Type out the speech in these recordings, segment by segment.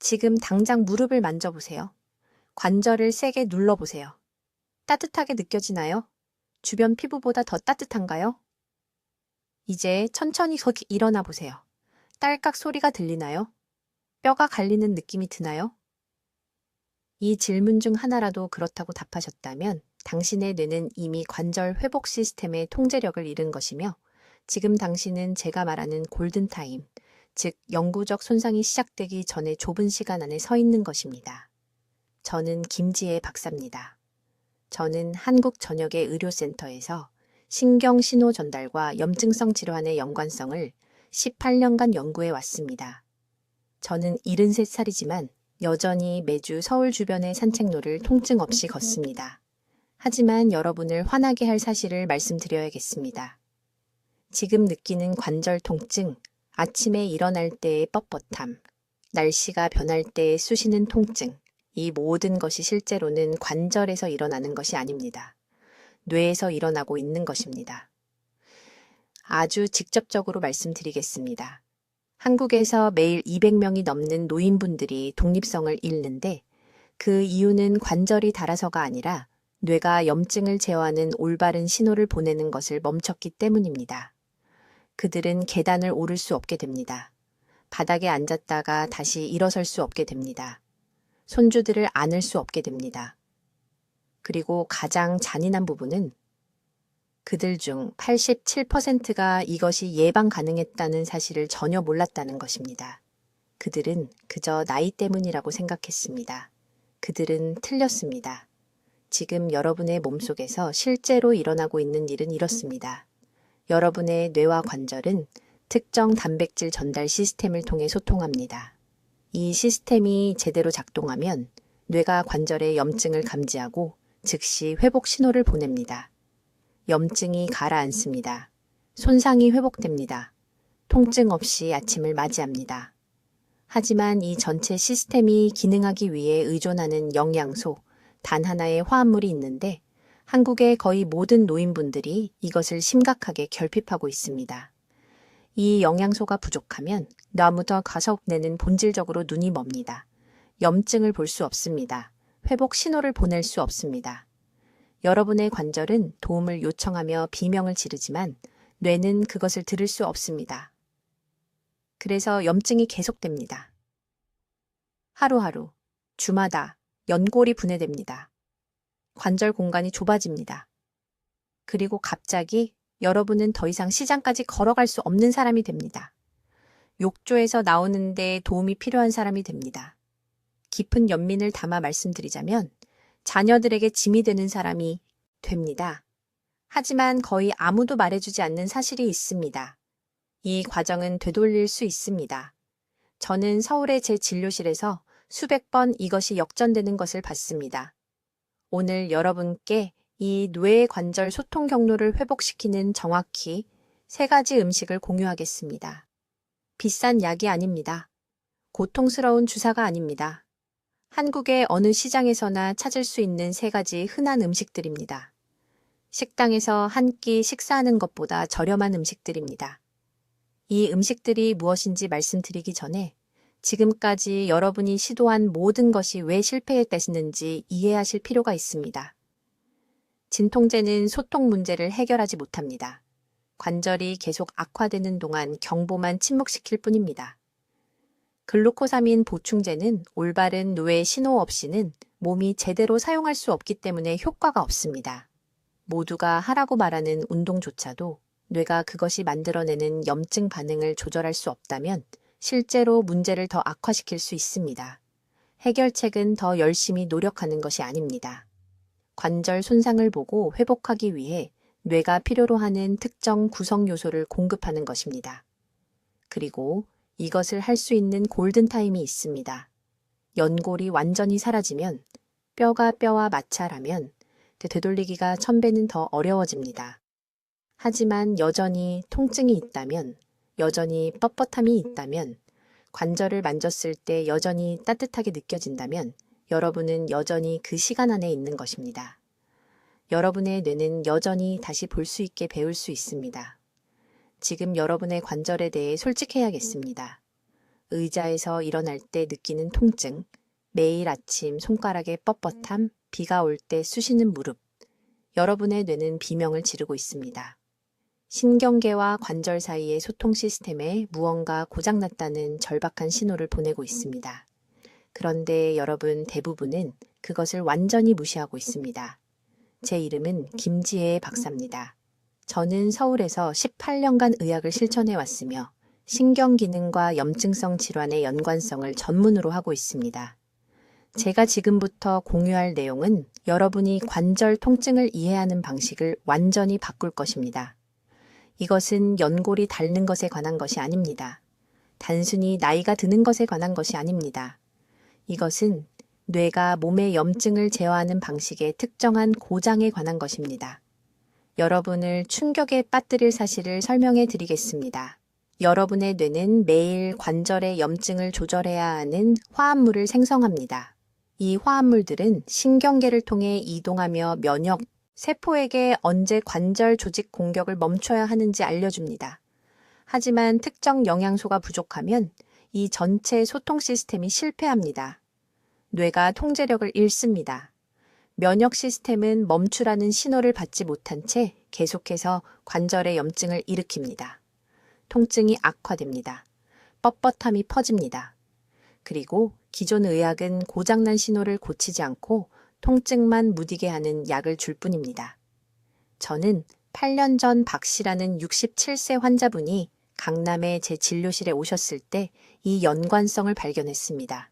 지금 당장 무릎을 만져보세요. 관절을 세게 눌러보세요. 따뜻하게 느껴지나요? 주변 피부보다 더 따뜻한가요? 이제 천천히 일어나 보세요. 딸깍 소리가 들리나요? 뼈가 갈리는 느낌이 드나요? 이 질문 중 하나라도 그렇다고 답하셨다면 당신의 뇌는 이미 관절 회복 시스템의 통제력을 잃은 것이며 지금 당신은 제가 말하는 골든타임, 즉 영구적 손상이 시작되기 전에 좁은 시간 안에 서 있는 것입니다. 저는 김지혜 박사입니다. 저는 한국 전역의 의료센터에서 신경신호 전달과 염증성 질환의 연관성을 18년간 연구해 왔습니다. 저는 73살이지만 여전히 매주 서울 주변의 산책로를 통증 없이 걷습니다. 하지만 여러분을 화나게 할 사실을 말씀드려야겠습니다. 지금 느끼는 관절 통증, 아침에 일어날 때의 뻣뻣함, 날씨가 변할 때의 쑤시는 통증, 이 모든 것이 실제로는 관절에서 일어나는 것이 아닙니다. 뇌에서 일어나고 있는 것입니다. 아주 직접적으로 말씀드리겠습니다. 한국에서 매일 200명이 넘는 노인분들이 독립성을 잃는데 그 이유는 관절이 닳아서가 아니라 뇌가 염증을 제어하는 올바른 신호를 보내는 것을 멈췄기 때문입니다. 그들은 계단을 오를 수 없게 됩니다. 바닥에 앉았다가 다시 일어설 수 없게 됩니다. 손주들을 안을 수 없게 됩니다. 그리고 가장 잔인한 부분은 그들 중 87%가 이것이 예방 가능했다는 사실을 전혀 몰랐다는 것입니다. 그들은 그저 나이 때문이라고 생각했습니다. 그들은 틀렸습니다. 지금 여러분의 몸속에서 실제로 일어나고 있는 일은 이렇습니다. 여러분의 뇌와 관절은 특정 단백질 전달 시스템을 통해 소통합니다. 이 시스템이 제대로 작동하면 뇌가 관절의 염증을 감지하고 즉시 회복 신호를 보냅니다. 염증이 가라앉습니다. 손상이 회복됩니다. 통증 없이 아침을 맞이합니다. 하지만 이 전체 시스템이 기능하기 위해 의존하는 영양소, 단 하나의 화합물이 있는데 한국의 거의 모든 노인분들이 이것을 심각하게 결핍하고 있습니다. 이 영양소가 부족하면 뇌부터 가석내는 본질적으로 눈이 멉니다. 염증을 볼 수 없습니다. 회복 신호를 보낼 수 없습니다. 여러분의 관절은 도움을 요청하며 비명을 지르지만 뇌는 그것을 들을 수 없습니다. 그래서 염증이 계속됩니다. 하루하루, 주마다 연골이 분해됩니다. 관절 공간이 좁아집니다. 그리고 갑자기 여러분은 더 이상 시장까지 걸어갈 수 없는 사람이 됩니다. 욕조에서 나오는데 도움이 필요한 사람이 됩니다. 깊은 연민을 담아 말씀드리자면 자녀들에게 짐이 되는 사람이 됩니다. 하지만 거의 아무도 말해주지 않는 사실이 있습니다. 이 과정은 되돌릴 수 있습니다. 저는 서울의 제 진료실에서 수백 번 이것이 역전되는 것을 봤습니다. 오늘 여러분께 이 뇌 관절 소통 경로를 회복시키는 정확히 3가지 음식을 공유하겠습니다. 비싼 약이 아닙니다. 고통스러운 주사가 아닙니다. 한국의 어느 시장에서나 찾을 수 있는 3가지 흔한 음식들입니다. 식당에서 한 끼 식사하는 것보다 저렴한 음식들입니다. 이 음식들이 무엇인지 말씀드리기 전에 지금까지 여러분이 시도한 모든 것이 왜 실패했다는지 이해하실 필요가 있습니다. 진통제는 소통 문제를 해결하지 못합니다. 관절이 계속 악화되는 동안 경보만 침묵시킬 뿐입니다. 글루코사민 보충제는 올바른 뇌 신호 없이는 몸이 제대로 사용할 수 없기 때문에 효과가 없습니다. 모두가 하라고 말하는 운동조차도 뇌가 그것이 만들어내는 염증 반응을 조절할 수 없다면 실제로 문제를 더 악화시킬 수 있습니다. 해결책은 더 열심히 노력하는 것이 아닙니다. 관절 손상을 보고 회복하기 위해 뇌가 필요로 하는 특정 구성 요소를 공급하는 것입니다. 그리고 이것을 할 수 있는 골든타임이 있습니다. 연골이 완전히 사라지면 뼈가 뼈와 마찰하면 되돌리기가 1000배는 더 어려워집니다. 하지만 여전히 통증이 있다면, 여전히 뻣뻣함이 있다면, 관절을 만졌을 때 여전히 따뜻하게 느껴진다면 여러분은 여전히 그 시간 안에 있는 것입니다. 여러분의 뇌는 여전히 다시 볼 수 있게 배울 수 있습니다. 지금 여러분의 관절에 대해 솔직해야겠습니다. 의자에서 일어날 때 느끼는 통증, 매일 아침 손가락의 뻣뻣함, 비가 올 때 쑤시는 무릎. 여러분의 뇌는 비명을 지르고 있습니다. 신경계와 관절 사이의 소통 시스템에 무언가 고장났다는 절박한 신호를 보내고 있습니다. 그런데 여러분 대부분은 그것을 완전히 무시하고 있습니다. 제 이름은 김지혜 박사입니다. 저는 서울에서 18년간 의학을 실천해 왔으며 신경기능과 염증성 질환의 연관성을 전문으로 하고 있습니다. 제가 지금부터 공유할 내용은 여러분이 관절 통증을 이해하는 방식을 완전히 바꿀 것입니다. 이것은 연골이 닳는 것에 관한 것이 아닙니다. 단순히 나이가 드는 것에 관한 것이 아닙니다. 이것은 뇌가 몸의 염증을 제어하는 방식의 특정한 고장에 관한 것입니다. 여러분을 충격에 빠뜨릴 사실을 설명해 드리겠습니다. 여러분의 뇌는 매일 관절의 염증을 조절해야 하는 화합물을 생성합니다. 이 화합물들은 신경계를 통해 이동하며 면역, 세포에게 언제 관절 조직 공격을 멈춰야 하는지 알려줍니다. 하지만 특정 영양소가 부족하면 이 전체 소통 시스템이 실패합니다. 뇌가 통제력을 잃습니다. 면역 시스템은 멈추라는 신호를 받지 못한 채 계속해서 관절의 염증을 일으킵니다. 통증이 악화됩니다. 뻣뻣함이 퍼집니다. 그리고 기존 의학은 고장난 신호를 고치지 않고 통증만 무디게 하는 약을 줄 뿐입니다. 저는 8년 전 박 씨라는 67세 환자분이 강남의 제 진료실에 오셨을 때 이 연관성을 발견했습니다.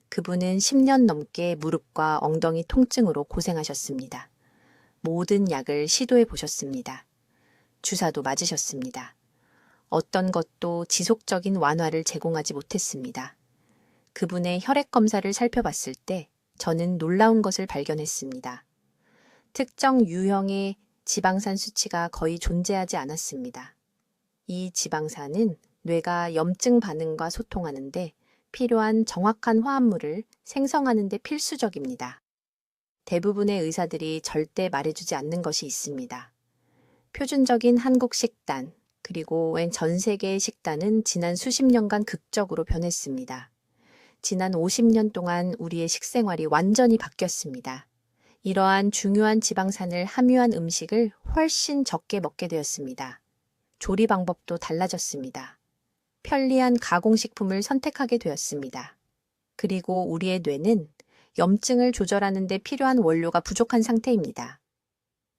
그분은 10년 넘게 무릎과 엉덩이 통증으로 고생하셨습니다. 모든 약을 시도해 보셨습니다. 주사도 맞으셨습니다. 어떤 것도 지속적인 완화를 제공하지 못했습니다. 그분의 혈액 검사를 살펴봤을 때 저는 놀라운 것을 발견했습니다. 특정 유형의 지방산 수치가 거의 존재하지 않았습니다. 이 지방산은 뇌가 염증 반응과 소통하는데 필요한 정확한 화합물을 생성하는 데 필수적입니다. 대부분의 의사들이 절대 말해주지 않는 것이 있습니다. 표준적인 한국 식단, 그리고 웬 전 세계의 식단은 지난 수십 년간 극적으로 변했습니다. 지난 50년 동안 우리의 식생활이 완전히 바뀌었습니다. 이러한 중요한 지방산을 함유한 음식을 훨씬 적게 먹게 되었습니다. 조리 방법도 달라졌습니다. 편리한 가공식품을 선택하게 되었습니다. 그리고 우리의 뇌는 염증을 조절하는 데 필요한 원료가 부족한 상태입니다.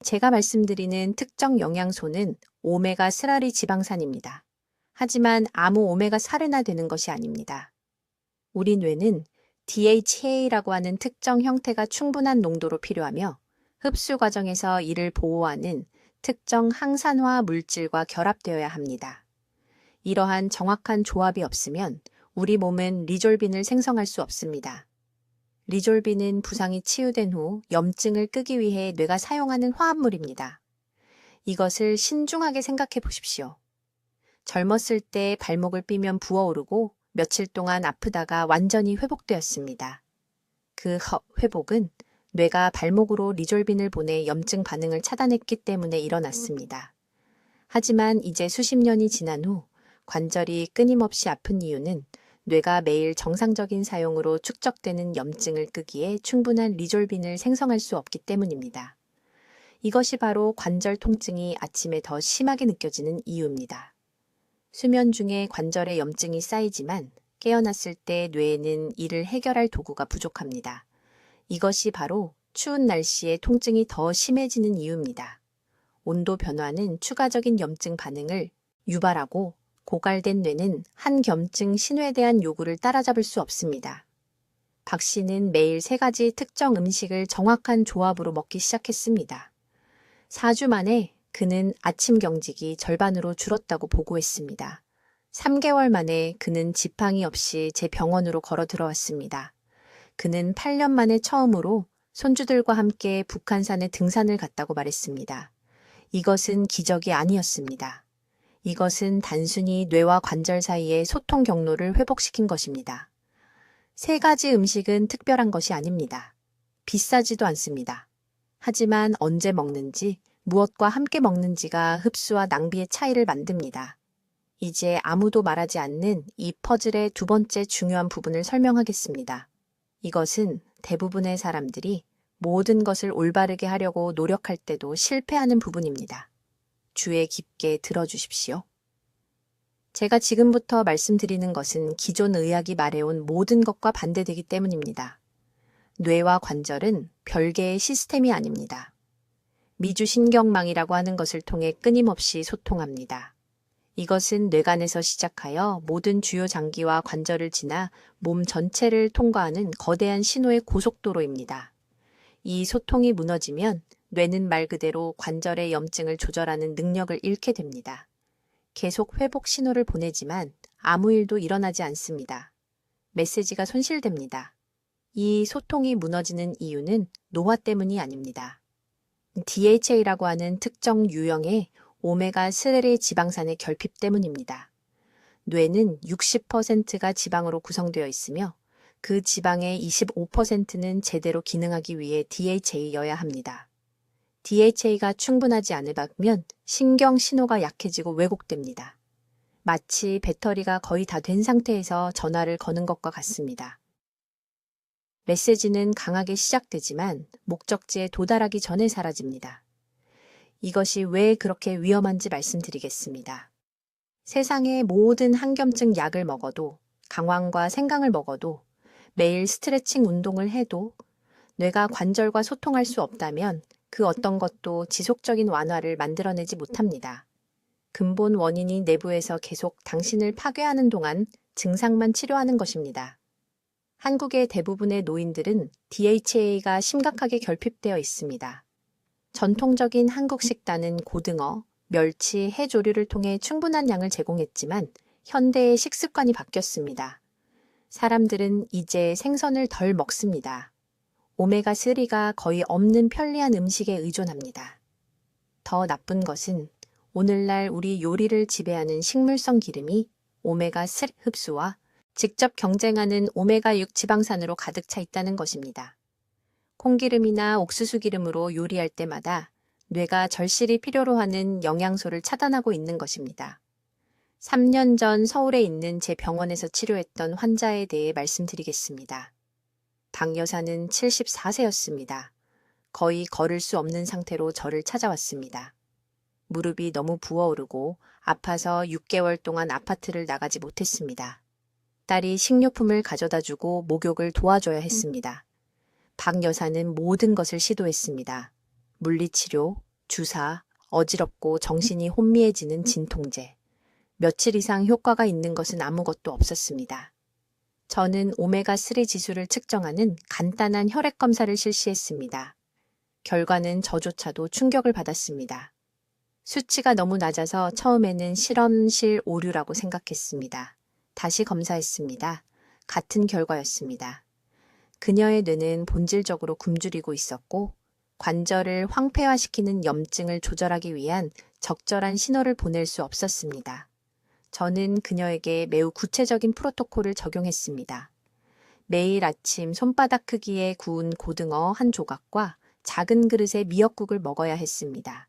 제가 말씀드리는 특정 영양소는 오메가 스라리 지방산입니다. 하지만 아무 오메가 살이나 되는 것이 아닙니다. 우리 뇌는 DHA라고 하는 특정 형태가 충분한 농도로 필요하며 흡수 과정에서 이를 보호하는 특정 항산화 물질과 결합되어야 합니다. 이러한 정확한 조합이 없으면 우리 몸은 리졸빈을 생성할 수 없습니다. 리졸빈은 부상이 치유된 후 염증을 끄기 위해 뇌가 사용하는 화합물입니다. 이것을 신중하게 생각해 보십시오. 젊었을 때 발목을 삐면 부어오르고 며칠 동안 아프다가 완전히 회복되었습니다. 그 회복은 뇌가 발목으로 리졸빈을 보내 염증 반응을 차단했기 때문에 일어났습니다. 하지만 이제 수십 년이 지난 후 관절이 끊임없이 아픈 이유는 뇌가 매일 정상적인 사용으로 축적되는 염증을 끄기에 충분한 리졸빈을 생성할 수 없기 때문입니다. 이것이 바로 관절 통증이 아침에 더 심하게 느껴지는 이유입니다. 수면 중에 관절에 염증이 쌓이지만 깨어났을 때 뇌에는 이를 해결할 도구가 부족합니다. 이것이 바로 추운 날씨에 통증이 더 심해지는 이유입니다. 온도 변화는 추가적인 염증 반응을 유발하고 고갈된 뇌는 한겸증 신호에 대한 요구를 따라잡을 수 없습니다. 박 씨는 매일 3가지 특정 음식을 정확한 조합으로 먹기 시작했습니다. 4주 만에 그는 아침 경직이 절반으로 줄었다고 보고했습니다. 3개월 만에 그는 지팡이 없이 제 병원으로 걸어 들어왔습니다. 그는 8년 만에 처음으로 손주들과 함께 북한산에 등산을 갔다고 말했습니다. 이것은 기적이 아니었습니다. 이것은 단순히 뇌와 관절 사이의 소통 경로를 회복시킨 것입니다. 3가지 음식은 특별한 것이 아닙니다. 비싸지도 않습니다. 하지만 언제 먹는지, 무엇과 함께 먹는지가 흡수와 낭비의 차이를 만듭니다. 이제 아무도 말하지 않는 이 퍼즐의 두 번째 중요한 부분을 설명하겠습니다. 이것은 대부분의 사람들이 모든 것을 올바르게 하려고 노력할 때도 실패하는 부분입니다. 주의 깊게 들어주십시오. 제가 지금부터 말씀드리는 것은 기존 의학이 말해온 모든 것과 반대되기 때문입니다. 뇌와 관절은 별개의 시스템이 아닙니다. 미주신경망이라고 하는 것을 통해 끊임없이 소통합니다. 이것은 뇌간에서 시작하여 모든 주요 장기와 관절을 지나 몸 전체를 통과하는 거대한 신호의 고속도로입니다. 이 소통이 무너지면 뇌는 말 그대로 관절의 염증을 조절하는 능력을 잃게 됩니다. 계속 회복 신호를 보내지만 아무 일도 일어나지 않습니다. 메시지가 손실됩니다. 이 소통이 무너지는 이유는 노화 때문이 아닙니다. DHA라고 하는 특정 유형의 오메가3 지방산의 결핍 때문입니다. 뇌는 60%가 지방으로 구성되어 있으며 그 지방의 25%는 제대로 기능하기 위해 DHA여야 합니다. DHA가 충분하지 않으면 신경 신호가 약해지고 왜곡됩니다. 마치 배터리가 거의 다 된 상태에서 전화를 거는 것과 같습니다. 메시지는 강하게 시작되지만 목적지에 도달하기 전에 사라집니다. 이것이 왜 그렇게 위험한지 말씀드리겠습니다. 세상의 모든 항염증 약을 먹어도, 강황과 생강을 먹어도, 매일 스트레칭 운동을 해도 뇌가 관절과 소통할 수 없다면 그 어떤 것도 지속적인 완화를 만들어내지 못합니다. 근본 원인이 내부에서 계속 당신을 파괴하는 동안 증상만 치료하는 것입니다. 한국의 대부분의 노인들은 DHA가 심각하게 결핍되어 있습니다. 전통적인 한국 식단은 고등어, 멸치, 해조류를 통해 충분한 양을 제공했지만 현대의 식습관이 바뀌었습니다. 사람들은 이제 생선을 덜 먹습니다. 오메가3가 거의 없는 편리한 음식에 의존합니다. 더 나쁜 것은 오늘날 우리 요리를 지배하는 식물성 기름이 오메가3 흡수와 직접 경쟁하는 오메가6 지방산으로 가득 차 있다는 것입니다. 콩기름이나 옥수수 기름으로 요리할 때마다 뇌가 절실히 필요로 하는 영양소를 차단하고 있는 것입니다. 3년 전 서울에 있는 제 병원에서 치료했던 환자에 대해 말씀드리겠습니다. 박 여사는 74세였습니다. 거의 걸을 수 없는 상태로 저를 찾아왔습니다. 무릎이 너무 부어오르고 아파서 6개월 동안 아파트를 나가지 못했습니다. 딸이 식료품을 가져다 주고 목욕을 도와줘야 했습니다. 박 여사는 모든 것을 시도했습니다. 물리치료, 주사, 어지럽고 정신이 혼미해지는 진통제. 며칠 이상 효과가 있는 것은 아무것도 없었습니다. 저는 오메가3 지수를 측정하는 간단한 혈액 검사를 실시했습니다. 결과는 저조차도 충격을 받았습니다. 수치가 너무 낮아서 처음에는 실험실 오류라고 생각했습니다. 다시 검사했습니다. 같은 결과였습니다. 그녀의 뇌는 본질적으로 굶주리고 있었고 관절을 황폐화시키는 염증을 조절하기 위한 적절한 신호를 보낼 수 없었습니다. 저는 그녀에게 매우 구체적인 프로토콜을 적용했습니다. 매일 아침 손바닥 크기의 구운 고등어 한 조각과 작은 그릇의 미역국을 먹어야 했습니다.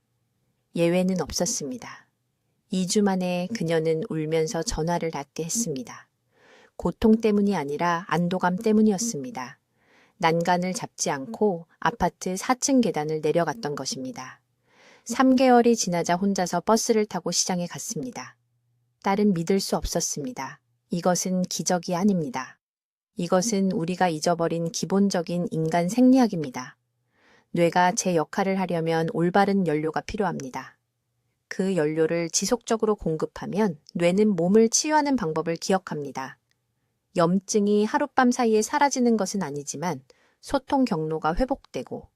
예외는 없었습니다. 2주 만에 그녀는 울면서 전화를 닫게 했습니다. 고통 때문이 아니라 안도감 때문이었습니다. 난간을 잡지 않고 아파트 4층 계단을 내려갔던 것입니다. 3개월이 지나자 혼자서 버스를 타고 시장에 갔습니다. 딸은 믿을 수 없었습니다. 이것은 기적이 아닙니다. 이것은 우리가 잊어버린 기본적인 인간 생리학입니다. 뇌가 제 역할을 하려면 올바른 연료가 필요합니다. 그 연료를 지속적으로 공급하면 뇌는 몸을 치유하는 방법을 기억합니다. 염증이 하룻밤 사이에 사라지는 것은 아니지만 소통 경로가 회복되고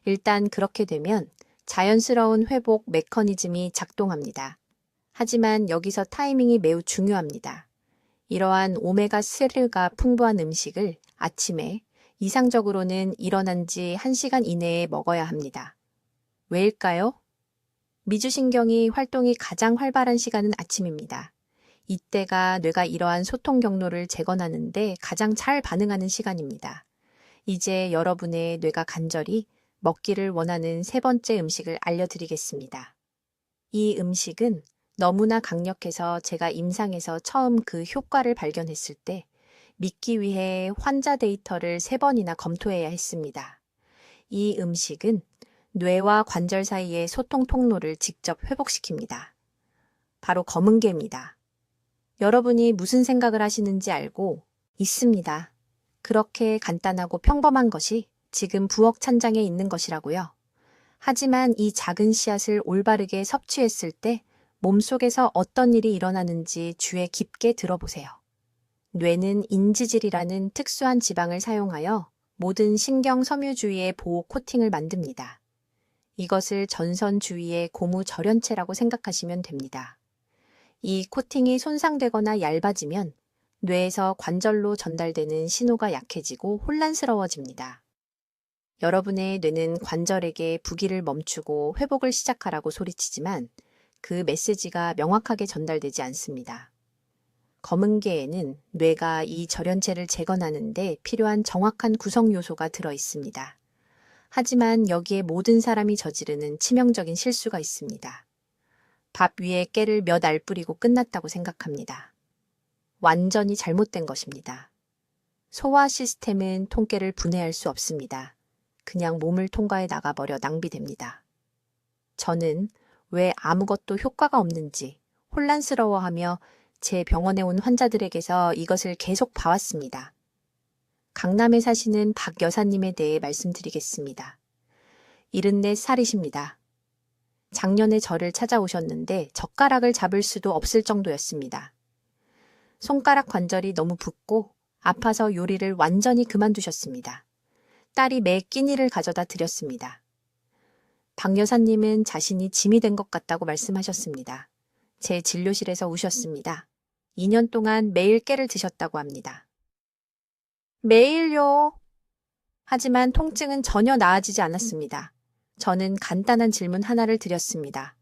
일단 그렇게 되면 자연스러운 회복 메커니즘이 작동합니다. 하지만 여기서 타이밍이 매우 중요합니다. 이러한 오메가3가 풍부한 음식을 아침에 이상적으로는 일어난 지 1시간 이내에 먹어야 합니다. 왜일까요? 미주신경이 활동이 가장 활발한 시간은 아침입니다. 이때가 뇌가 이러한 소통 경로를 재건하는데 가장 잘 반응하는 시간입니다. 이제 여러분의 뇌가 간절히 먹기를 원하는 세 번째 음식을 알려드리겠습니다. 이 음식은 너무나 강력해서 제가 임상에서 처음 그 효과를 발견했을 때 믿기 위해 환자 데이터를 3번이나 검토해야 했습니다. 이 음식은 뇌와 관절 사이의 소통 통로를 직접 회복시킵니다. 바로 검은개입니다. 여러분이 무슨 생각을 하시는지 알고 있습니다. 그렇게 간단하고 평범한 것이 지금 부엌 찬장에 있는 것이라고요. 하지만 이 작은 씨앗을 올바르게 섭취했을 때 몸속에서 어떤 일이 일어나는지 주의 깊게 들어보세요. 뇌는 인지질이라는 특수한 지방을 사용하여 모든 신경 섬유 주위의 보호 코팅을 만듭니다. 이것을 전선 주위의 고무 절연체라고 생각하시면 됩니다. 이 코팅이 손상되거나 얇아지면 뇌에서 관절로 전달되는 신호가 약해지고 혼란스러워집니다. 여러분의 뇌는 관절에게 부기를 멈추고 회복을 시작하라고 소리치지만 그 메시지가 명확하게 전달되지 않습니다. 검은개에는 뇌가 이 절연체를 재건하는 데 필요한 정확한 구성 요소가 들어 있습니다. 하지만 여기에 모든 사람이 저지르는 치명적인 실수가 있습니다. 밥 위에 깨를 몇 알 뿌리고 끝났다고 생각합니다. 완전히 잘못된 것입니다. 소화 시스템은 통깨를 분해할 수 없습니다. 그냥 몸을 통과해 나가버려 낭비됩니다. 저는 왜 아무것도 효과가 없는지 혼란스러워하며 제 병원에 온 환자들에게서 이것을 계속 봐왔습니다. 강남에 사시는 박 여사님에 대해 말씀드리겠습니다. 74살이십니다. 작년에 저를 찾아오셨는데 젓가락을 잡을 수도 없을 정도였습니다. 손가락 관절이 너무 붓고 아파서 요리를 완전히 그만두셨습니다. 딸이 매 끼니를 가져다 드렸습니다. 박 여사님은 자신이 짐이 된 것 같다고 말씀하셨습니다. 제 진료실에서 우셨습니다. 2년 동안 매일 깨를 드셨다고 합니다. 매일요. 하지만 통증은 전혀 나아지지 않았습니다. 저는 간단한 질문 하나를 드렸습니다.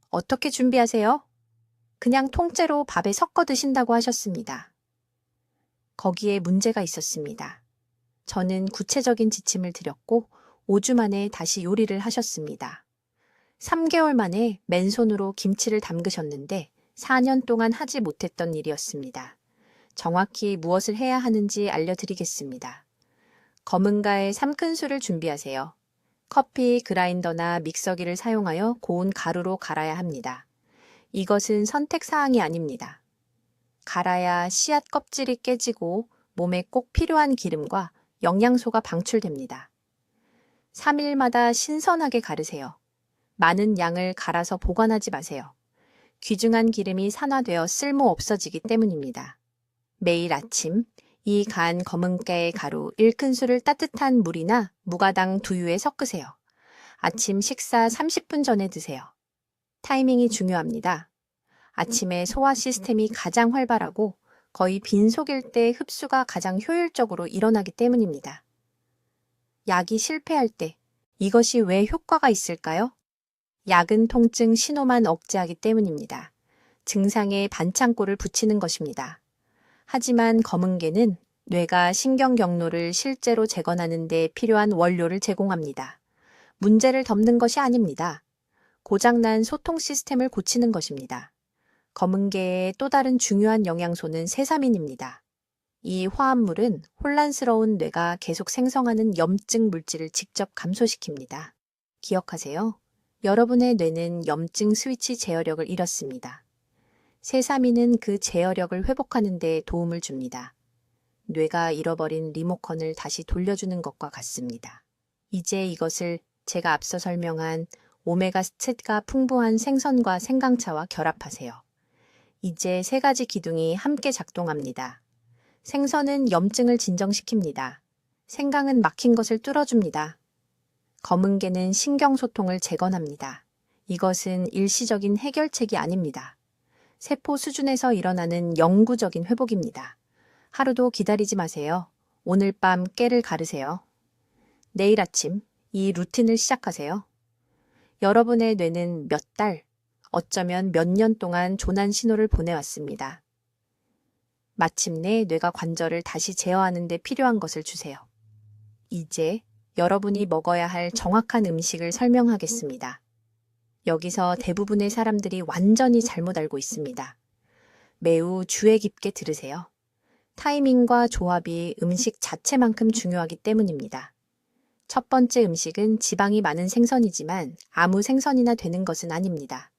어떻게 준비하세요? 그냥 통째로 밥에 섞어 드신다고 하셨습니다. 거기에 문제가 있었습니다. 저는 구체적인 지침을 드렸고 5주 만에 다시 요리를 하셨습니다. 3개월 만에 맨손으로 김치를 담그셨는데 4년 동안 하지 못했던 일이었습니다. 정확히 무엇을 해야 하는지 알려드리겠습니다. 검은가에 3큰술을 준비하세요. 커피 그라인더나 믹서기를 사용하여 고운 가루로 갈아야 합니다. 이것은 선택사항이 아닙니다. 갈아야 씨앗 껍질이 깨지고 몸에 꼭 필요한 기름과 영양소가 방출됩니다. 3일마다 신선하게 가르세요. 많은 양을 갈아서 보관하지 마세요. 귀중한 기름이 산화되어 쓸모 없어지기 때문입니다. 매일 아침 이 간 검은깨의 가루 1큰술을 따뜻한 물이나 무가당 두유에 섞으세요. 아침 식사 30분 전에 드세요. 타이밍이 중요합니다. 아침에 소화 시스템이 가장 활발하고 거의 빈속일 때 흡수가 가장 효율적으로 일어나기 때문입니다. 약이 실패할 때 이것이 왜 효과가 있을까요? 약은 통증 신호만 억제하기 때문입니다. 증상에 반창고를 붙이는 것입니다. 하지만 검은개는 뇌가 신경 경로를 실제로 재건하는 데 필요한 원료를 제공합니다. 문제를 덮는 것이 아닙니다. 고장난 소통 시스템을 고치는 것입니다. 검은개의 또 다른 중요한 영양소는 세사민입니다. 이 화합물은 혼란스러운 뇌가 계속 생성하는 염증 물질을 직접 감소시킵니다. 기억하세요. 여러분의 뇌는 염증 스위치 제어력을 잃었습니다. 세사민은 그 제어력을 회복하는 데 도움을 줍니다. 뇌가 잃어버린 리모컨을 다시 돌려주는 것과 같습니다. 이제 이것을 제가 앞서 설명한 오메가3가 풍부한 생선과 생강차와 결합하세요. 이제 3가지 기둥이 함께 작동합니다. 생선은 염증을 진정시킵니다. 생강은 막힌 것을 뚫어줍니다. 검은개는 신경소통을 재건합니다. 이것은 일시적인 해결책이 아닙니다. 세포 수준에서 일어나는 영구적인 회복입니다. 하루도 기다리지 마세요. 오늘 밤 깨를 가르세요. 내일 아침 이 루틴을 시작하세요. 여러분의 뇌는 몇 달, 어쩌면 몇 년 동안 조난 신호를 보내왔습니다. 마침내 뇌가 관절을 다시 제어하는 데 필요한 것을 주세요. 이제 여러분이 먹어야 할 정확한 음식을 설명하겠습니다. 여기서 대부분의 사람들이 완전히 잘못 알고 있습니다. 매우 주의 깊게 들으세요. 타이밍과 조합이 음식 자체만큼 중요하기 때문입니다. 첫 번째 음식은 지방이 많은 생선이지만 아무 생선이나 되는 것은 아닙니다.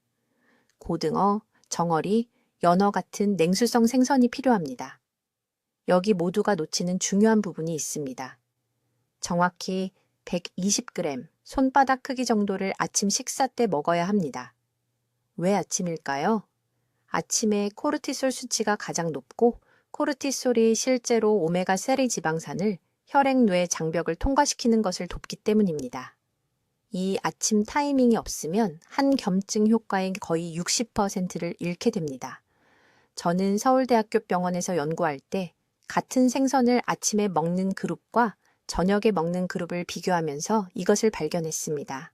고등어, 정어리, 연어 같은 냉수성 생선이 필요합니다. 여기 모두가 놓치는 중요한 부분이 있습니다. 정확히 120g, 손바닥 크기 정도를 아침 식사 때 먹어야 합니다. 왜 아침일까요? 아침에 코르티솔 수치가 가장 높고 코르티솔이 실제로 오메가3 지방산을 혈액 뇌 장벽을 통과시키는 것을 돕기 때문입니다. 이 아침 타이밍이 없으면 한 겸증 효과의 거의 60%를 잃게 됩니다. 저는 서울대학교 병원에서 연구할 때 같은 생선을 아침에 먹는 그룹과 저녁에 먹는 그룹을 비교하면서 이것을 발견했습니다.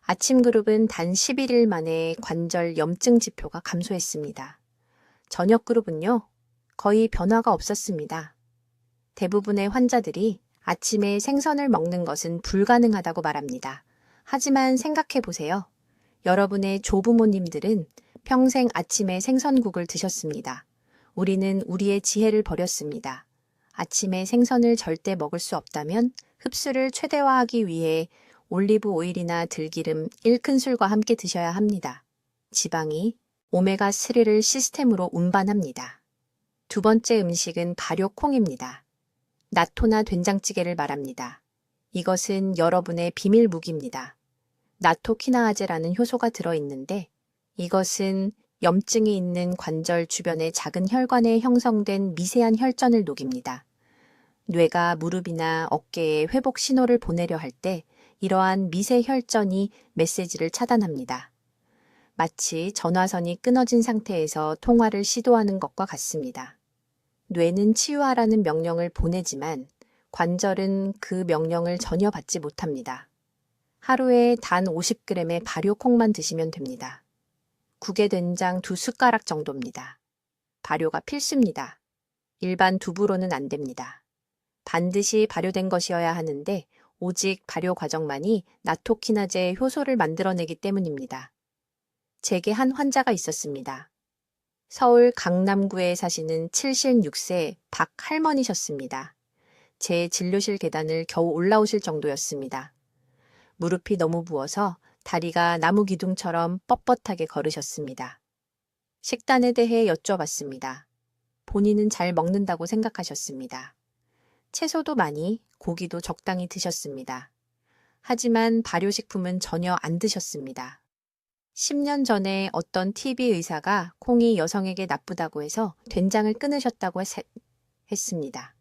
아침 그룹은 단 11일 만에 관절 염증 지표가 감소했습니다. 저녁 그룹은요, 거의 변화가 없었습니다. 대부분의 환자들이 아침에 생선을 먹는 것은 불가능하다고 말합니다. 하지만 생각해 보세요. 여러분의 조부모님들은 평생 아침에 생선국을 드셨습니다. 우리는 우리의 지혜를 버렸습니다. 아침에 생선을 절대 먹을 수 없다면 흡수를 최대화하기 위해 올리브 오일이나 들기름 1큰술과 함께 드셔야 합니다. 지방이 오메가3를 시스템으로 운반합니다. 두 번째 음식은 발효콩입니다. 나토나 된장찌개를 말합니다. 이것은 여러분의 비밀 무기입니다. 나토키나아제라는 효소가 들어있는데 이것은 염증이 있는 관절 주변의 작은 혈관에 형성된 미세한 혈전을 녹입니다. 뇌가 무릎이나 어깨에 회복 신호를 보내려 할 때 이러한 미세 혈전이 메시지를 차단합니다. 마치 전화선이 끊어진 상태에서 통화를 시도하는 것과 같습니다. 뇌는 치유하라는 명령을 보내지만 관절은 그 명령을 전혀 받지 못합니다. 하루에 단 50g의 발효콩만 드시면 됩니다. 국에 된장 2숟가락 정도입니다. 발효가 필수입니다. 일반 두부로는 안 됩니다. 반드시 발효된 것이어야 하는데 오직 발효 과정만이 나토키나제 효소를 만들어내기 때문입니다. 제게 한 환자가 있었습니다. 서울 강남구에 사시는 76세 박 할머니셨습니다. 제 진료실 계단을 겨우 올라오실 정도였습니다. 무릎이 너무 부어서 다리가 나무 기둥처럼 뻣뻣하게 걸으셨습니다. 식단에 대해 여쭤봤습니다. 본인은 잘 먹는다고 생각하셨습니다. 채소도 많이, 고기도 적당히 드셨습니다. 하지만 발효식품은 전혀 안 드셨습니다. 10년 전에 어떤 TV 의사가 콩이 여성에게 나쁘다고 해서 된장을 끊으셨다고 했습니다.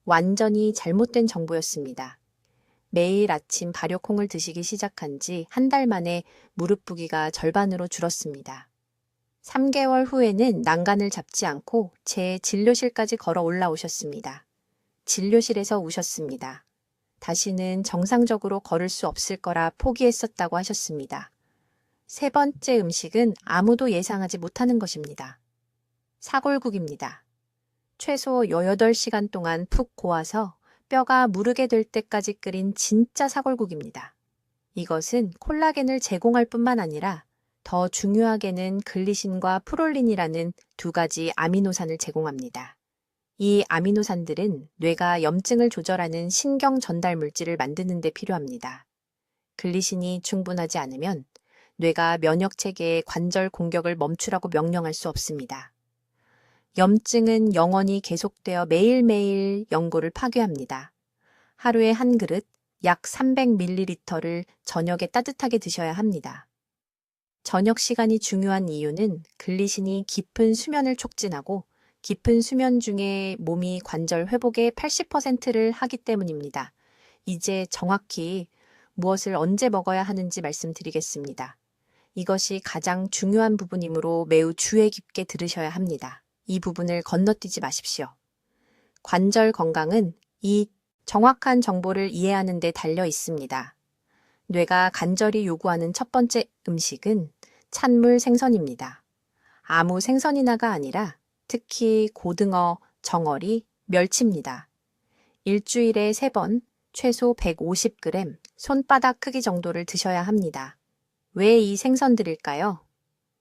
완전히 잘못된 정보였습니다. 매일 아침 발효콩을 드시기 시작한 지 한 달 만에 무릎 부기가 절반으로 줄었습니다. 3개월 후에는 난간을 잡지 않고 제 진료실까지 걸어 올라오셨습니다. 진료실에서 우셨습니다. 다시는 정상적으로 걸을 수 없을 거라 포기했었다고 하셨습니다. 세 번째 음식은 아무도 예상하지 못하는 것입니다. 사골국입니다. 최소 8시간 동안 푹 고아서 뼈가 무르게 될 때까지 끓인 진짜 사골국입니다. 이것은 콜라겐을 제공할 뿐만 아니라 더 중요하게는 글리신과 프롤린이라는 두 가지 아미노산을 제공합니다. 이 아미노산들은 뇌가 염증을 조절하는 신경 전달 물질을 만드는 데 필요합니다. 글리신이 충분하지 않으면 뇌가 면역 체계의 관절 공격을 멈추라고 명령할 수 없습니다. 염증은 영원히 계속되어 매일매일 연골을 파괴합니다. 하루에 한 그릇, 약 300ml를 저녁에 따뜻하게 드셔야 합니다. 저녁 시간이 중요한 이유는 글리신이 깊은 수면을 촉진하고 깊은 수면 중에 몸이 관절 회복의 80%를 하기 때문입니다. 이제 정확히 무엇을 언제 먹어야 하는지 말씀드리겠습니다. 이것이 가장 중요한 부분이므로 매우 주의 깊게 들으셔야 합니다. 이 부분을 건너뛰지 마십시오. 관절 건강은 이 정확한 정보를 이해하는 데 달려 있습니다. 뇌가 간절히 요구하는 첫 번째 음식은 찬물 생선입니다. 아무 생선이나가 아니라 특히 고등어, 정어리, 멸치입니다. 일주일에 3번, 최소 150g, 손바닥 크기 정도를 드셔야 합니다. 왜 이 생선들일까요?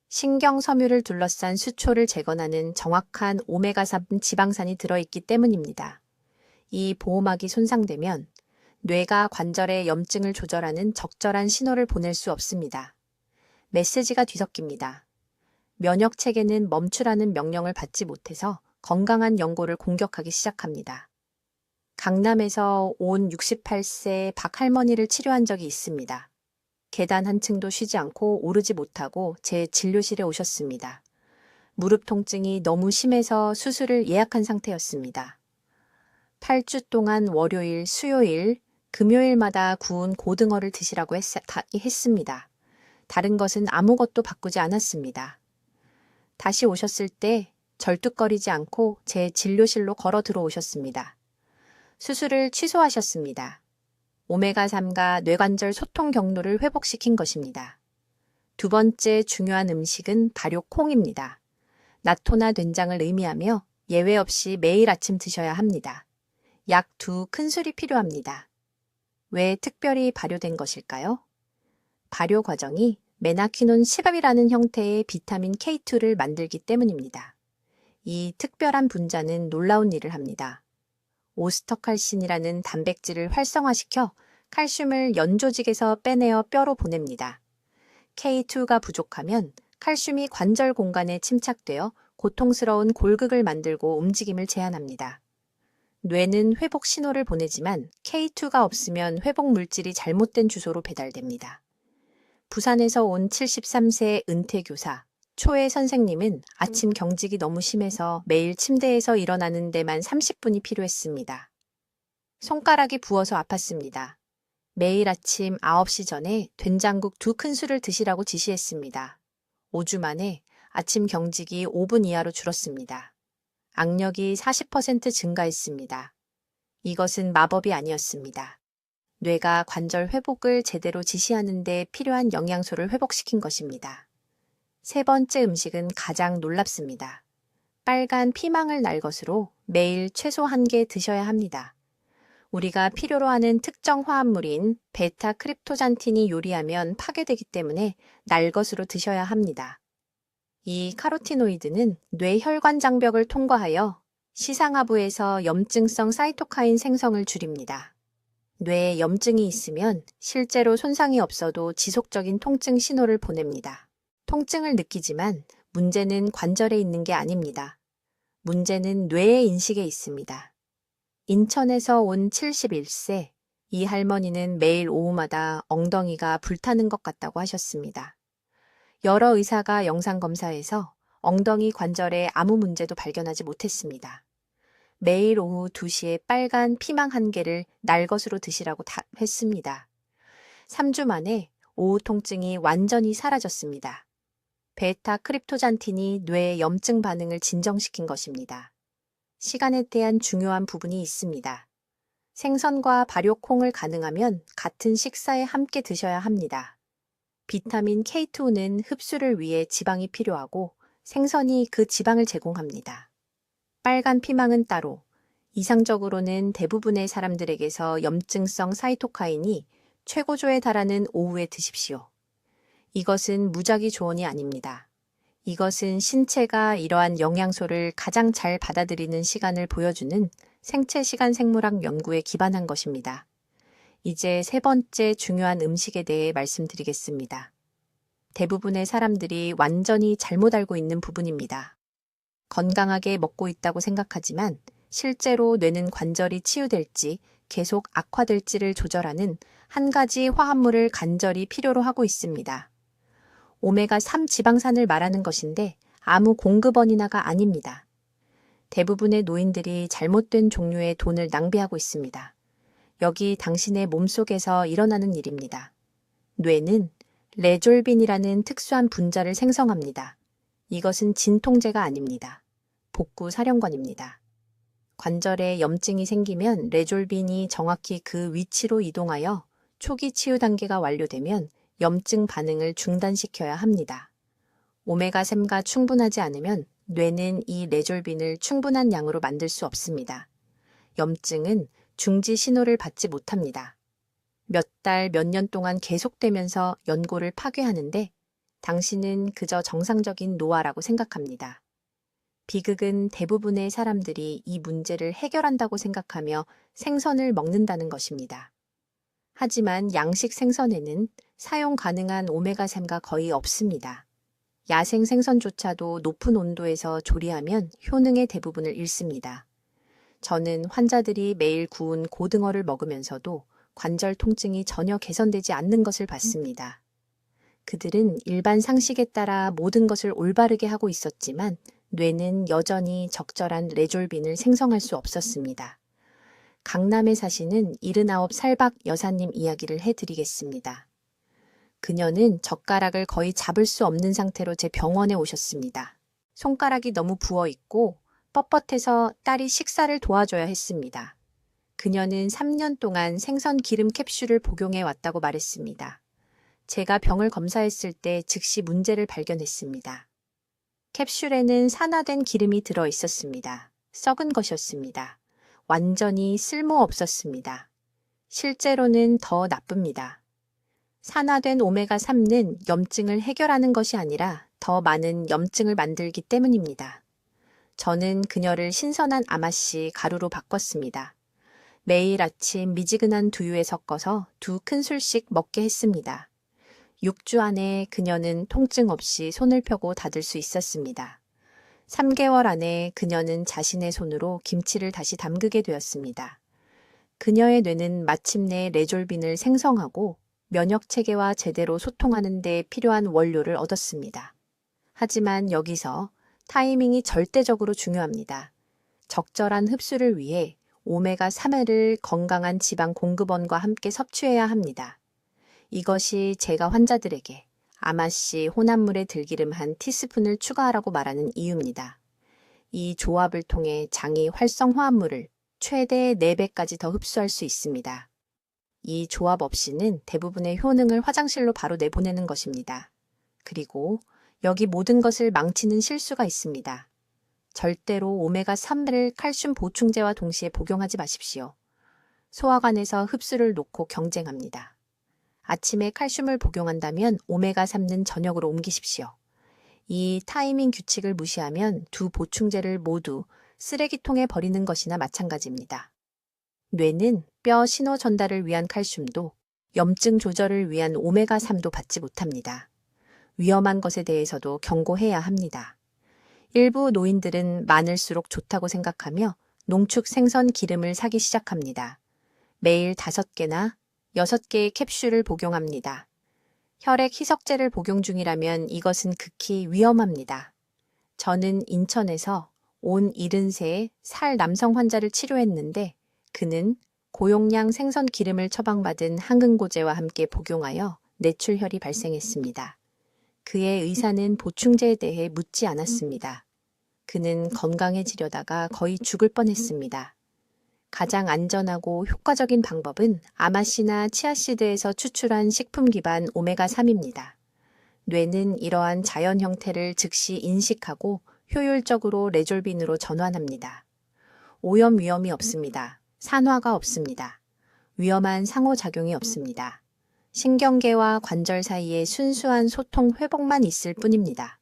신경 섬유를 둘러싼 수초를 재건하는 정확한 오메가3 지방산이 들어있기 때문입니다. 이 보호막이 손상되면 뇌가 관절의 염증을 조절하는 적절한 신호를 보낼 수 없습니다. 메시지가 뒤섞입니다. 면역 체계는 멈추라는 명령을 받지 못해서 건강한 연골을 공격하기 시작합니다. 강남에서 온 68세 박 할머니를 치료한 적이 있습니다. 계단 한 층도 쉬지 않고 오르지 못하고 제 진료실에 오셨습니다. 무릎 통증이 너무 심해서 수술을 예약한 상태였습니다. 8주 동안 월요일, 수요일, 금요일마다 구운 고등어를 드시라고 했습니다. 다른 것은 아무것도 바꾸지 않았습니다. 다시 오셨을 때 절뚝거리지 않고 제 진료실로 걸어 들어오셨습니다. 수술을 취소하셨습니다. 오메가3가 뇌관절 소통 경로를 회복시킨 것입니다. 두 번째 중요한 음식은 발효콩입니다. 나토나 된장을 의미하며 예외 없이 매일 아침 드셔야 합니다. 약 2큰술이 필요합니다. 왜 특별히 발효된 것일까요? 발효 과정이 메나퀴논 시럽이라는 형태의 비타민 K2를 만들기 때문입니다. 이 특별한 분자는 놀라운 일을 합니다. 오스터칼신이라는 단백질을 활성화시켜 칼슘을 연조직에서 빼내어 뼈로 보냅니다. K2가 부족하면 칼슘이 관절 공간에 침착되어 고통스러운 골극을 만들고 움직임을 제한합니다. 뇌는 회복 신호를 보내지만 K2가 없으면 회복 물질이 잘못된 주소로 배달됩니다. 부산에서 온 73세 은퇴교사, 초애 선생님은 아침 경직이 너무 심해서 매일 침대에서 일어나는 데만 30분이 필요했습니다. 손가락이 부어서 아팠습니다. 매일 아침 9시 전에 된장국 2큰술을 드시라고 지시했습니다. 5주 만에 아침 경직이 5분 이하로 줄었습니다. 악력이 40% 증가했습니다. 이것은 마법이 아니었습니다. 뇌가 관절 회복을 제대로 지시하는 데 필요한 영양소를 회복시킨 것입니다. 세 번째 음식은 가장 놀랍습니다. 빨간 피망을 날 것으로 매일 최소 1개 드셔야 합니다. 우리가 필요로 하는 특정 화합물인 베타 크립토잔틴이 요리하면 파괴되기 때문에 날 것으로 드셔야 합니다. 이 카로티노이드는 뇌 혈관 장벽을 통과하여 시상하부에서 염증성 사이토카인 생성을 줄입니다. 뇌에 염증이 있으면 실제로 손상이 없어도 지속적인 통증 신호를 보냅니다. 통증을 느끼지만 문제는 관절에 있는 게 아닙니다. 문제는 뇌의 인식에 있습니다. 인천에서 온 71세, 이 할머니는 매일 오후마다 엉덩이가 불타는 것 같다고 하셨습니다. 여러 의사가 영상검사에서 엉덩이 관절에 아무 문제도 발견하지 못했습니다. 매일 오후 2시에 빨간 피망 1개를 날 것으로 드시라고 했습니다. 3주 만에 오후 통증이 완전히 사라졌습니다. 베타 크립토잔틴이 뇌의 염증 반응을 진정시킨 것입니다. 시간에 대한 중요한 부분이 있습니다. 생선과 발효콩을 가능하면 같은 식사에 함께 드셔야 합니다. 비타민 K2는 흡수를 위해 지방이 필요하고 생선이 그 지방을 제공합니다. 빨간 피망은 따로, 이상적으로는 대부분의 사람들에게서 염증성 사이토카인이 최고조에 달하는 오후에 드십시오. 이것은 무작위 조언이 아닙니다. 이것은 신체가 이러한 영양소를 가장 잘 받아들이는 시간을 보여주는 생체 시간 생물학 연구에 기반한 것입니다. 이제 세 번째 중요한 음식에 대해 말씀드리겠습니다. 대부분의 사람들이 완전히 잘못 알고 있는 부분입니다. 건강하게 먹고 있다고 생각하지만 실제로 뇌는 관절이 치유될지 계속 악화될지를 조절하는 한 가지 화합물을 간절히 필요로 하고 있습니다. 오메가3 지방산을 말하는 것인데 아무 공급원이나가 아닙니다. 대부분의 노인들이 잘못된 종류의 돈을 낭비하고 있습니다. 여기 당신의 몸속에서 일어나는 일입니다. 뇌는 레졸빈이라는 특수한 분자를 생성합니다. 이것은 진통제가 아닙니다. 복구 사령관입니다. 관절에 염증이 생기면 레졸빈이 정확히 그 위치로 이동하여 초기 치유 단계가 완료되면 염증 반응을 중단시켜야 합니다. 오메가3가 충분하지 않으면 뇌는 이 레졸빈을 충분한 양으로 만들 수 없습니다. 염증은 중지 신호를 받지 못합니다. 몇 달, 몇 년 동안 계속되면서 연골을 파괴하는데 당신은 그저 정상적인 노화라고 생각합니다. 비극은 대부분의 사람들이 이 문제를 해결한다고 생각하며 생선을 먹는다는 것입니다. 하지만 양식 생선에는 사용 가능한 오메가3가 거의 없습니다. 야생 생선조차도 높은 온도에서 조리하면 효능의 대부분을 잃습니다. 저는 환자들이 매일 구운 고등어를 먹으면서도 관절 통증이 전혀 개선되지 않는 것을 봤습니다. 그들은 일반 상식에 따라 모든 것을 올바르게 하고 있었지만 뇌는 여전히 적절한 레졸빈을 생성할 수 없었습니다. 강남에 사시는 79살박 여사님 이야기를 해드리겠습니다. 그녀는 젓가락을 거의 잡을 수 없는 상태로 제 병원에 오셨습니다. 손가락이 너무 부어있고 뻣뻣해서 딸이 식사를 도와줘야 했습니다. 그녀는 3년 동안 생선 기름 캡슐을 복용해 왔다고 말했습니다. 제가 병을 검사했을 때 즉시 문제를 발견했습니다. 캡슐에는 산화된 기름이 들어 있었습니다. 썩은 것이었습니다. 완전히 쓸모없었습니다. 실제로는 더 나쁩니다. 산화된 오메가3는 염증을 해결하는 것이 아니라 더 많은 염증을 만들기 때문입니다. 저는 그녀를 신선한 아마씨 가루로 바꿨습니다. 매일 아침 미지근한 두유에 섞어서 2큰술씩 먹게 했습니다. 6주 안에 그녀는 통증 없이 손을 펴고 닫을 수 있었습니다. 3개월 안에 그녀는 자신의 손으로 김치를 다시 담그게 되었습니다. 그녀의 뇌는 마침내 레졸빈을 생성하고 면역 체계와 제대로 소통하는 데 필요한 원료를 얻었습니다. 하지만 여기서 타이밍이 절대적으로 중요합니다. 적절한 흡수를 위해 오메가3을 건강한 지방 공급원과 함께 섭취해야 합니다. 이것이 제가 환자들에게 아마씨 혼합물에 들기름 한 티스푼을 추가하라고 말하는 이유입니다. 이 조합을 통해 장이 활성화합물을 최대 4배까지 더 흡수할 수 있습니다. 이 조합 없이는 대부분의 효능을 화장실로 바로 내보내는 것입니다. 그리고 여기 모든 것을 망치는 실수가 있습니다. 절대로 오메가3를 칼슘 보충제와 동시에 복용하지 마십시오. 소화관에서 흡수를 놓고 경쟁합니다. 아침에 칼슘을 복용한다면 오메가3는 저녁으로 옮기십시오. 이 타이밍 규칙을 무시하면 두 보충제를 모두 쓰레기통에 버리는 것이나 마찬가지입니다. 뇌는 뼈 신호 전달을 위한 칼슘도 염증 조절을 위한 오메가3도 받지 못합니다. 위험한 것에 대해서도 경고해야 합니다. 일부 노인들은 많을수록 좋다고 생각하며 농축 생선 기름을 사기 시작합니다. 매일 5개나 6개의 캡슐을 복용합니다. 혈액 희석제를 복용 중이라면 이것은 극히 위험합니다. 저는 인천에서 온 73세 살 남성 환자를 치료했는데 그는 고용량 생선 기름을 처방받은 항응고제와 함께 복용하여 뇌출혈이 발생했습니다. 그의 의사는 보충제에 대해 묻지 않았습니다. 그는 건강해지려다가 거의 죽을 뻔했습니다. 가장 안전하고 효과적인 방법은 아마씨나 치아씨드에서 추출한 식품 기반 오메가3입니다. 뇌는 이러한 자연 형태를 즉시 인식하고 효율적으로 레졸빈으로 전환합니다. 오염 위험이 없습니다. 산화가 없습니다. 위험한 상호작용이 없습니다. 신경계와 관절 사이에 순수한 소통 회복만 있을 뿐입니다.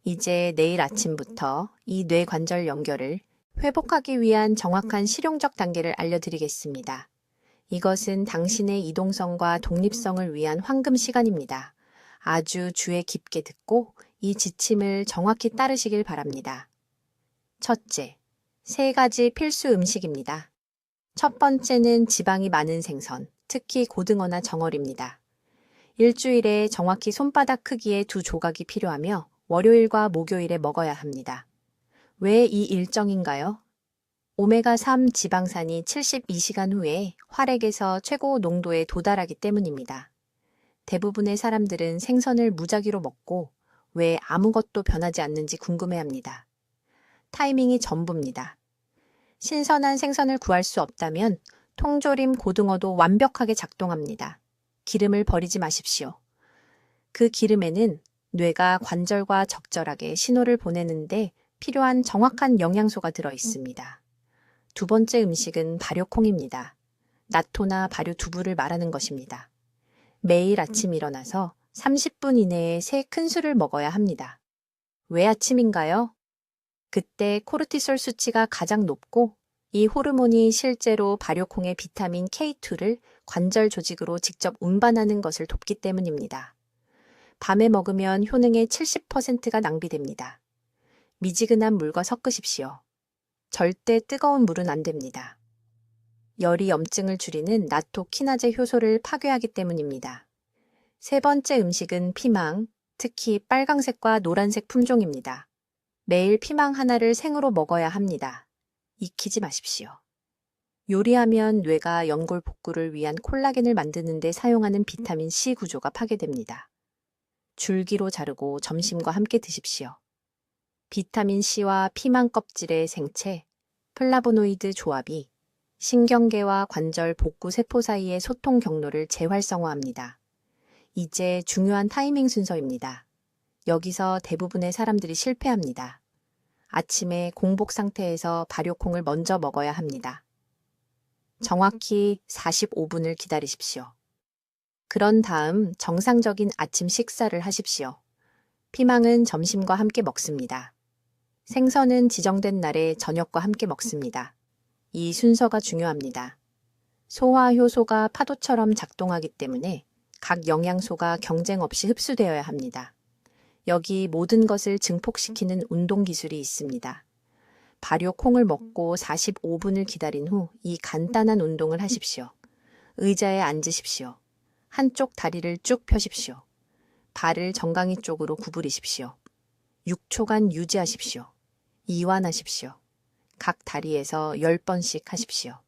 이제 내일 아침부터 이 뇌관절 연결을 회복하기 위한 정확한 실용적 단계를 알려드리겠습니다. 이것은 당신의 이동성과 독립성을 위한 황금 시간입니다. 아주 주의 깊게 듣고 이 지침을 정확히 따르시길 바랍니다. 첫째, 3가지 필수 음식입니다. 첫 번째는 지방이 많은 생선, 특히 고등어나 정어리입니다. 일주일에 정확히 손바닥 크기의 2조각이 필요하며 월요일과 목요일에 먹어야 합니다. 왜 이 일정인가요? 오메가3 지방산이 72시간 후에 활액에서 최고 농도에 도달하기 때문입니다. 대부분의 사람들은 생선을 무작위로 먹고 왜 아무것도 변하지 않는지 궁금해합니다. 타이밍이 전부입니다. 신선한 생선을 구할 수 없다면 통조림 고등어도 완벽하게 작동합니다. 기름을 버리지 마십시오. 그 기름에는 뇌가 관절과 적절하게 신호를 보내는데 필요한 정확한 영양소가 들어 있습니다. 두 번째 음식은 발효콩입니다. 나토나 발효 두부를 말하는 것입니다. 매일 아침 일어나서 30분 이내에 세 큰술을 먹어야 합니다. 왜 아침인가요? 그때 코르티솔 수치가 가장 높고 이 호르몬이 실제로 발효콩의 비타민 K2를 관절 조직으로 직접 운반하는 것을 돕기 때문입니다. 밤에 먹으면 효능의 70%가 낭비됩니다. 미지근한 물과 섞으십시오. 절대 뜨거운 물은 안 됩니다. 열이 염증을 줄이는 나토키나제 효소를 파괴하기 때문입니다. 세 번째 음식은 피망, 특히 빨강색과 노란색 품종입니다. 매일 피망 하나를 생으로 먹어야 합니다. 익히지 마십시오. 요리하면 뇌가 연골 복구를 위한 콜라겐을 만드는 데 사용하는 비타민 C 구조가 파괴됩니다. 줄기로 자르고 점심과 함께 드십시오. 비타민 C와 피망 껍질의 생체, 플라보노이드 조합이 신경계와 관절 복구 세포 사이의 소통 경로를 재활성화합니다. 이제 중요한 타이밍 순서입니다. 여기서 대부분의 사람들이 실패합니다. 아침에 공복 상태에서 발효콩을 먼저 먹어야 합니다. 정확히 45분을 기다리십시오. 그런 다음 정상적인 아침 식사를 하십시오. 피망은 점심과 함께 먹습니다. 생선은 지정된 날에 저녁과 함께 먹습니다. 이 순서가 중요합니다. 소화 효소가 파도처럼 작동하기 때문에 각 영양소가 경쟁 없이 흡수되어야 합니다. 여기 모든 것을 증폭시키는 운동 기술이 있습니다. 발효콩을 먹고 45분을 기다린 후 이 간단한 운동을 하십시오. 의자에 앉으십시오. 한쪽 다리를 쭉 펴십시오. 발을 정강이 쪽으로 구부리십시오. 6초간 유지하십시오. 이완하십시오. 각 다리에서 10번씩 하십시오.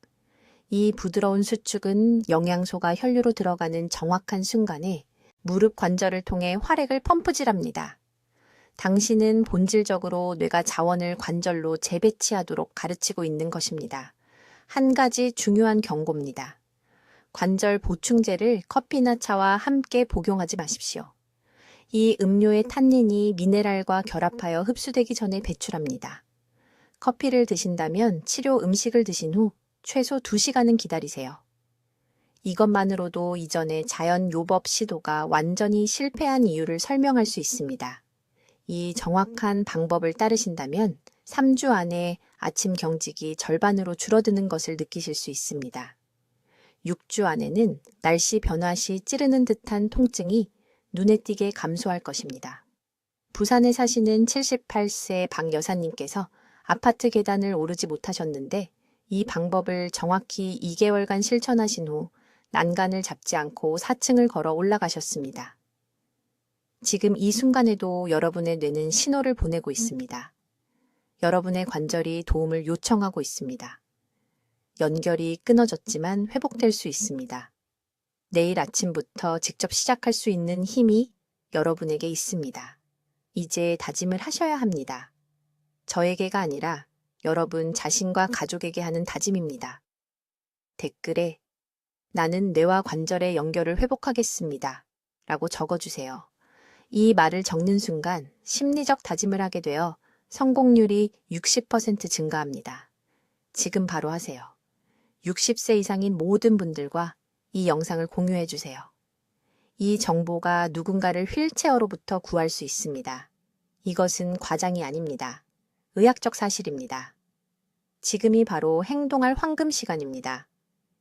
이 부드러운 수축은 영양소가 혈류로 들어가는 정확한 순간에 무릎 관절을 통해 활액을 펌프질합니다. 당신은 본질적으로 뇌가 자원을 관절로 재배치하도록 가르치고 있는 것입니다. 한 가지 중요한 경고입니다. 관절 보충제를 커피나 차와 함께 복용하지 마십시오. 이 음료의 탄닌이 미네랄과 결합하여 흡수되기 전에 배출합니다. 커피를 드신다면 치료 음식을 드신 후 최소 2시간은 기다리세요. 이것만으로도 이전의 자연 요법 시도가 완전히 실패한 이유를 설명할 수 있습니다. 이 정확한 방법을 따르신다면 3주 안에 아침 경직이 절반으로 줄어드는 것을 느끼실 수 있습니다. 6주 안에는 날씨 변화 시 찌르는 듯한 통증이 눈에 띄게 감소할 것입니다. 부산에 사시는 78세 박 여사님께서 아파트 계단을 오르지 못하셨는데 이 방법을 정확히 2개월간 실천하신 후 난간을 잡지 않고 4층을 걸어 올라가셨습니다. 지금 이 순간에도 여러분의 뇌는 신호를 보내고 있습니다. 여러분의 관절이 도움을 요청하고 있습니다. 연결이 끊어졌지만 회복될 수 있습니다. 내일 아침부터 직접 시작할 수 있는 힘이 여러분에게 있습니다. 이제 다짐을 하셔야 합니다. 저에게가 아니라 여러분 자신과 가족에게 하는 다짐입니다. 댓글에 나는 뇌와 관절의 연결을 회복하겠습니다. 라고 적어주세요. 이 말을 적는 순간 심리적 다짐을 하게 되어 성공률이 60% 증가합니다. 지금 바로 하세요. 60세 이상인 모든 분들과 이 영상을 공유해 주세요. 이 정보가 누군가를 휠체어로부터 구할 수 있습니다. 이것은 과장이 아닙니다. 의학적 사실입니다. 지금이 바로 행동할 황금 시간입니다.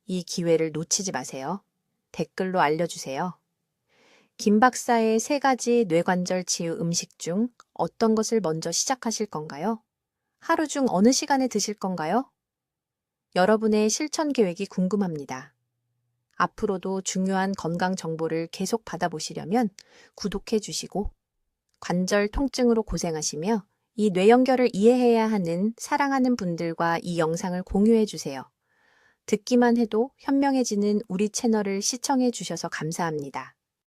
이 기회를 놓치지 마세요. 댓글로 알려주세요. 김 박사의 3가지 뇌관절 치유 음식 중 어떤 것을 먼저 시작하실 건가요? 하루 중 어느 시간에 드실 건가요? 여러분의 실천 계획이 궁금합니다. 앞으로도 중요한 건강 정보를 계속 받아보시려면 구독해 주시고 관절 통증으로 고생하시며 이 뇌연결을 이해해야 하는 사랑하는 분들과 이 영상을 공유해 주세요. 듣기만 해도 현명해지는 우리 채널을 시청해 주셔서 감사합니다.